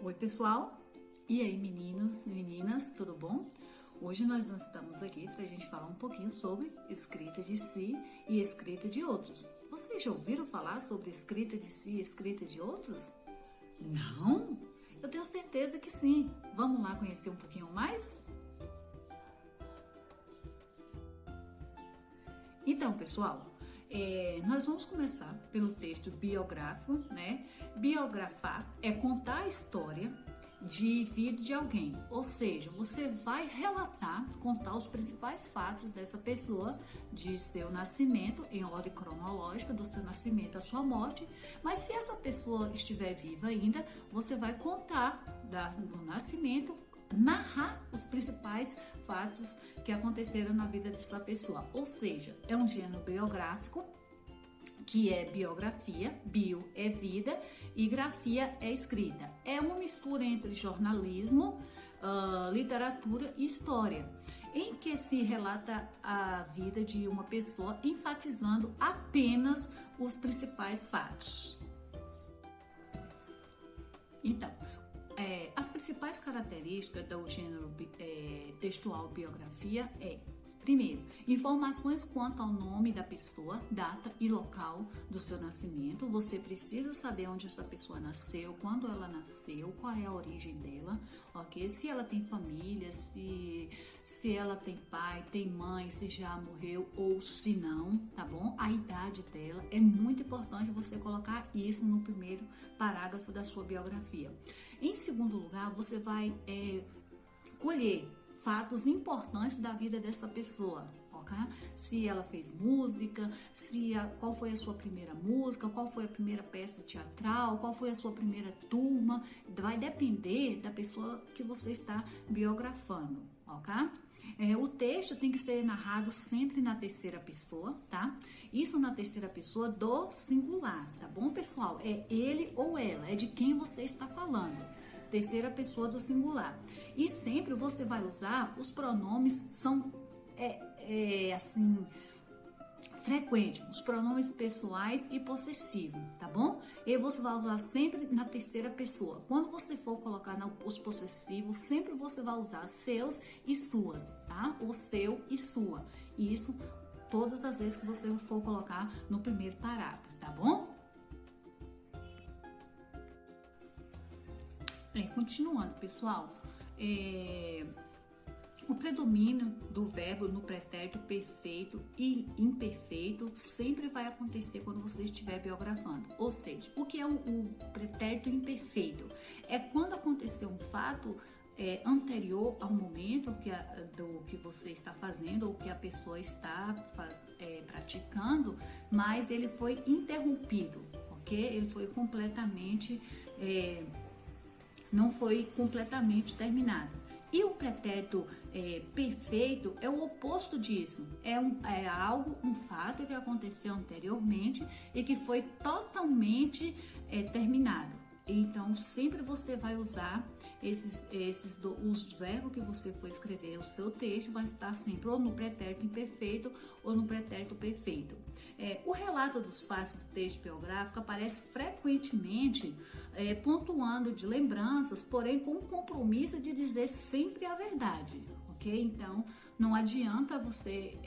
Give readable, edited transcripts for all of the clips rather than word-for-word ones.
Oi pessoal, e aí meninos e meninas, tudo bom? Hoje nós estamos aqui para a gente falar um pouquinho sobre escrita de si e escrita de outros. Vocês já ouviram falar sobre escrita de si e escrita de outros? Não? Eu tenho certeza que sim. Vamos lá conhecer um pouquinho mais? Então pessoal, nós vamos começar pelo texto biográfico, né? Biografar é contar a história de vida de alguém, ou seja, você vai relatar, contar os principais fatos dessa pessoa, de seu nascimento, em ordem cronológica, do seu nascimento à sua morte, mas se essa pessoa estiver viva ainda, você vai contar do nascimento, narrar os principais fatos que aconteceram na vida dessa pessoa, ou seja, é um gênero biográfico, que é biografia, bio é vida e grafia é escrita. É uma mistura entre jornalismo, literatura e história, em que se relata a vida de uma pessoa enfatizando apenas os principais fatos. Então, as principais características do gênero textual biografia primeiro, informações quanto ao nome da pessoa, data e local do seu nascimento. Você precisa saber onde essa pessoa nasceu, quando ela nasceu, qual é a origem dela, ok? Se ela tem família, se ela tem pai, tem mãe, se já morreu ou se não, tá bom? A idade dela, é muito importante você colocar isso no primeiro parágrafo da sua biografia. Em segundo lugar, você vai colher fatos importantes da vida dessa pessoa, ok? Se ela fez música, qual foi a sua primeira música, qual foi a primeira peça teatral, qual foi a sua primeira turma, vai depender da pessoa que você está biografando, ok? O texto tem que ser narrado sempre na terceira pessoa, tá? Isso na terceira pessoa do singular, tá bom, pessoal? É ele ou ela, é de quem você está falando. Terceira pessoa do singular. E sempre você vai usar os pronomes, são assim, frequentes, os pronomes pessoais e possessivos, tá bom? E você vai usar sempre na terceira pessoa. Quando você for colocar os possessivos, sempre você vai usar seus e suas, tá? O seu e sua. E isso todas as vezes que você for colocar no primeiro parágrafo, tá bom? Continuando, pessoal, o predomínio do verbo no pretérito perfeito e imperfeito sempre vai acontecer quando você estiver biografando. Ou seja, o que é o pretérito imperfeito? É quando aconteceu um fato anterior ao momento do que você está fazendo ou que a pessoa está praticando, mas ele foi interrompido, ok? Ele foi completamente... não foi completamente terminado. E o pretérito perfeito é o oposto disso. É algo, um fato que aconteceu anteriormente e que foi totalmente terminado. Então, sempre você vai usar os verbos que você for escrever, o seu texto vai estar sempre ou no pretérito imperfeito ou no pretérito perfeito. O relato dos fatos do texto biográfico aparece frequentemente pontuando de lembranças, porém com o compromisso de dizer sempre a verdade. Então, não adianta você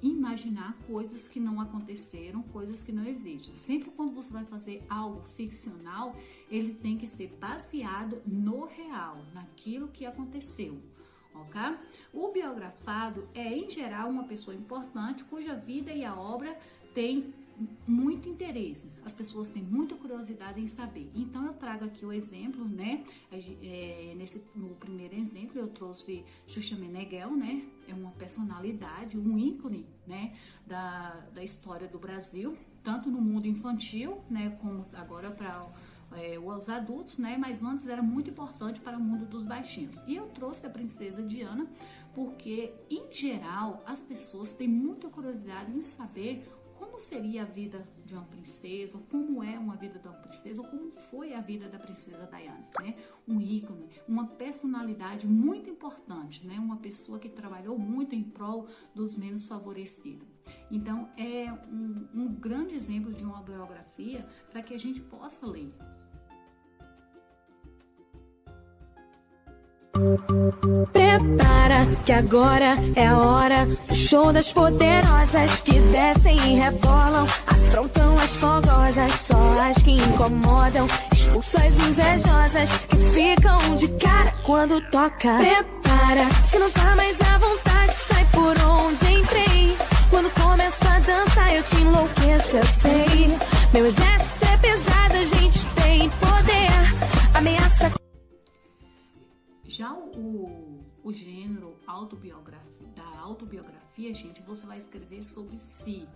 imaginar coisas que não aconteceram, coisas que não existem. Sempre quando você vai fazer algo ficcional, ele tem que ser baseado no real, naquilo que aconteceu. Ok? O biografado é, em geral, uma pessoa importante cuja vida e a obra têm muito interesse, as pessoas têm muita curiosidade em saber. Então eu trago aqui o exemplo, né? No primeiro exemplo eu trouxe Xuxa Meneghel, né? É uma personalidade, um ícone, né? Da história do Brasil, tanto no mundo infantil, né? Como agora para os adultos, né? Mas antes era muito importante para o mundo dos baixinhos. E eu trouxe a princesa Diana porque, em geral, as pessoas têm muita curiosidade em saber como seria a vida de uma princesa, como é uma vida de uma princesa, ou como foi a vida da princesa Diana, né? Um ícone, uma personalidade muito importante, né? Uma pessoa que trabalhou muito em prol dos menos favorecidos. Então, é um grande exemplo de uma biografia para que a gente possa ler. Prepara que agora é a hora do show das poderosas que descem e rebolam, afrontam as fogosas, só as que incomodam, expulsam as invejosas que ficam de cara quando toca. Prepara, se não tá mais à vontade, sai por onde entrei. Quando começo a dançar eu te enlouqueço, eu sei. Meu exército é pesado, a gente tem poder, ameaça. Já o gênero da autobiografia, gente, você vai escrever sobre si.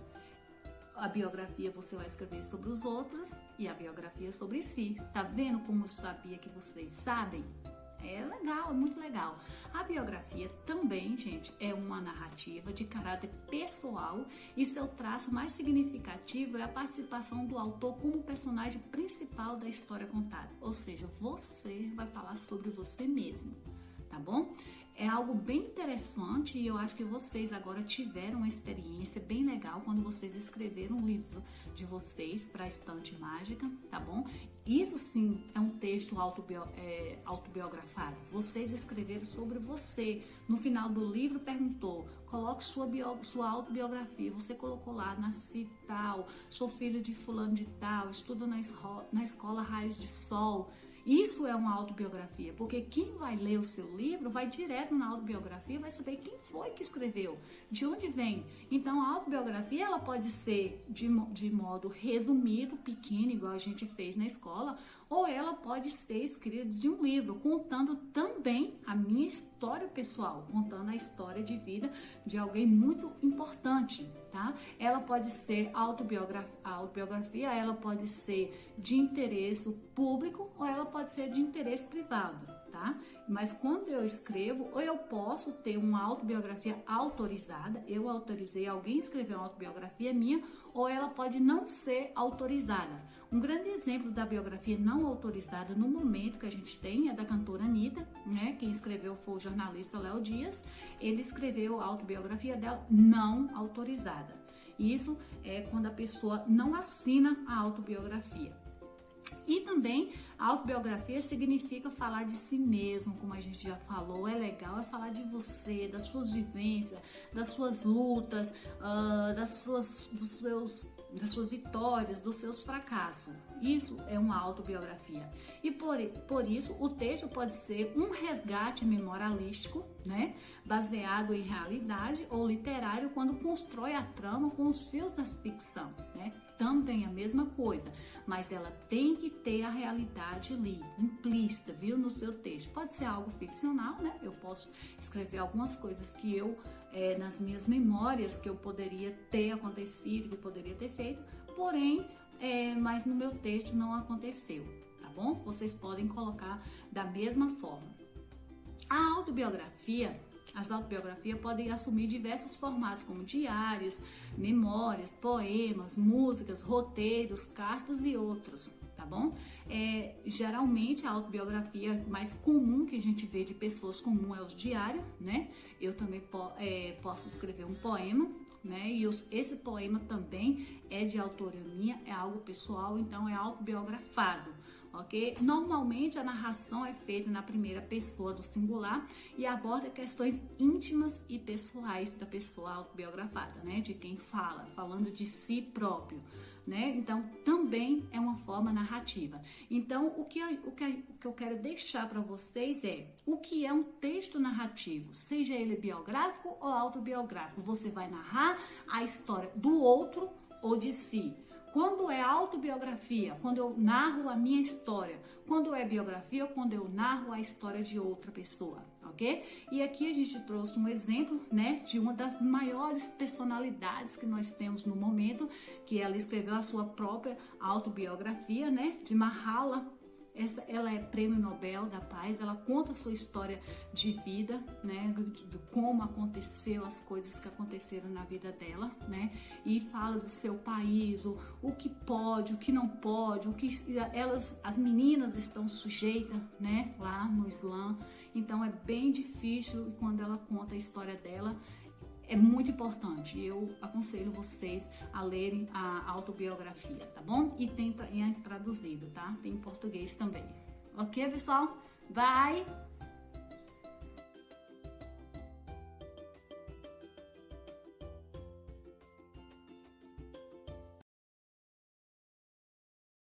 A biografia você vai escrever sobre os outros e a biografia sobre si. Tá vendo como eu sabia que vocês sabem? É legal, é muito legal. A biografia também, gente, é uma narrativa de caráter pessoal e seu traço mais significativo é a participação do autor como personagem principal da história contada. Ou seja, você vai falar sobre você mesmo, tá bom? É algo bem interessante e eu acho que vocês agora tiveram uma experiência bem legal quando vocês escreveram um livro de vocês para a Estante Mágica, tá bom? Isso sim é um texto autobiografado. Vocês escreveram sobre você. No final do livro perguntou, coloque sua autobiografia. Você colocou lá, nasci tal, sou filho de fulano de tal, estudo na escola Raios de Sol. Isso é uma autobiografia, porque quem vai ler o seu livro vai direto na autobiografia, vai saber quem foi que escreveu, de onde vem. Então, a autobiografia ela pode ser de modo resumido, pequeno, igual a gente fez na escola, ou ela pode ser escrita de um livro, contando também a minha história pessoal, contando a história de vida de alguém muito importante, tá? Ela pode ser autobiografia, ela pode ser de interesse público ou ela pode ser de interesse privado, tá? Mas quando eu escrevo, ou eu posso ter uma autobiografia autorizada, eu autorizei, alguém escreveu uma autobiografia minha, ou ela pode não ser autorizada. Um grande exemplo da biografia não autorizada no momento que a gente tem é da cantora Anitta, né? Quem escreveu foi o jornalista Léo Dias. Ele escreveu a autobiografia dela não autorizada. Isso é quando a pessoa não assina a autobiografia. E também a autobiografia significa falar de si mesmo, como a gente já falou, é legal, é falar de você, das suas vivências, das suas lutas, das suas vitórias, dos seus fracassos. Isso é uma autobiografia. E por isso o texto pode ser um resgate memorialístico, né, baseado em realidade, ou literário quando constrói a trama com os fios da ficção, né? Também a mesma coisa, mas ela tem que ter a realidade ali, implícita, viu, no seu texto. Pode ser algo ficcional, né? Eu posso escrever algumas coisas que eu, nas minhas memórias, que eu poderia ter acontecido, que eu poderia ter feito, porém, mas no meu texto não aconteceu, tá bom? Vocês podem colocar da mesma forma. A autobiografia, as autobiografias podem assumir diversos formatos, como diários, memórias, poemas, músicas, roteiros, cartas e outros, tá bom? Geralmente a autobiografia mais comum que a gente vê de pessoas comuns é os diários, né? Eu também posso escrever um poema, né? E esse poema também é de autoria minha, é algo pessoal, então é autobiografado. Ok? Normalmente a narração é feita na primeira pessoa do singular e aborda questões íntimas e pessoais da pessoa autobiografada, né? De quem fala, falando de si próprio, né? Então também é uma forma narrativa. Então o que eu quero deixar para vocês é o que é um texto narrativo, seja ele biográfico ou autobiográfico. Você vai narrar a história do outro ou de si. Quando é autobiografia, quando eu narro a minha história. Quando é biografia, quando eu narro a história de outra pessoa, ok? E aqui a gente trouxe um exemplo, né, de uma das maiores personalidades que nós temos no momento, que ela escreveu a sua própria autobiografia, né, de Malala. Ela é prêmio Nobel da Paz, ela conta a sua história de vida, né, de como aconteceu as coisas que aconteceram na vida dela, né, e fala do seu país, o que pode, o que não pode, o que as meninas estão sujeitas, né, lá no Islã. Então é bem difícil quando ela conta a história dela. É muito importante, eu aconselho vocês a lerem a autobiografia, tá bom? E tem traduzido, tá? Tem em português também. Ok, pessoal? Bye!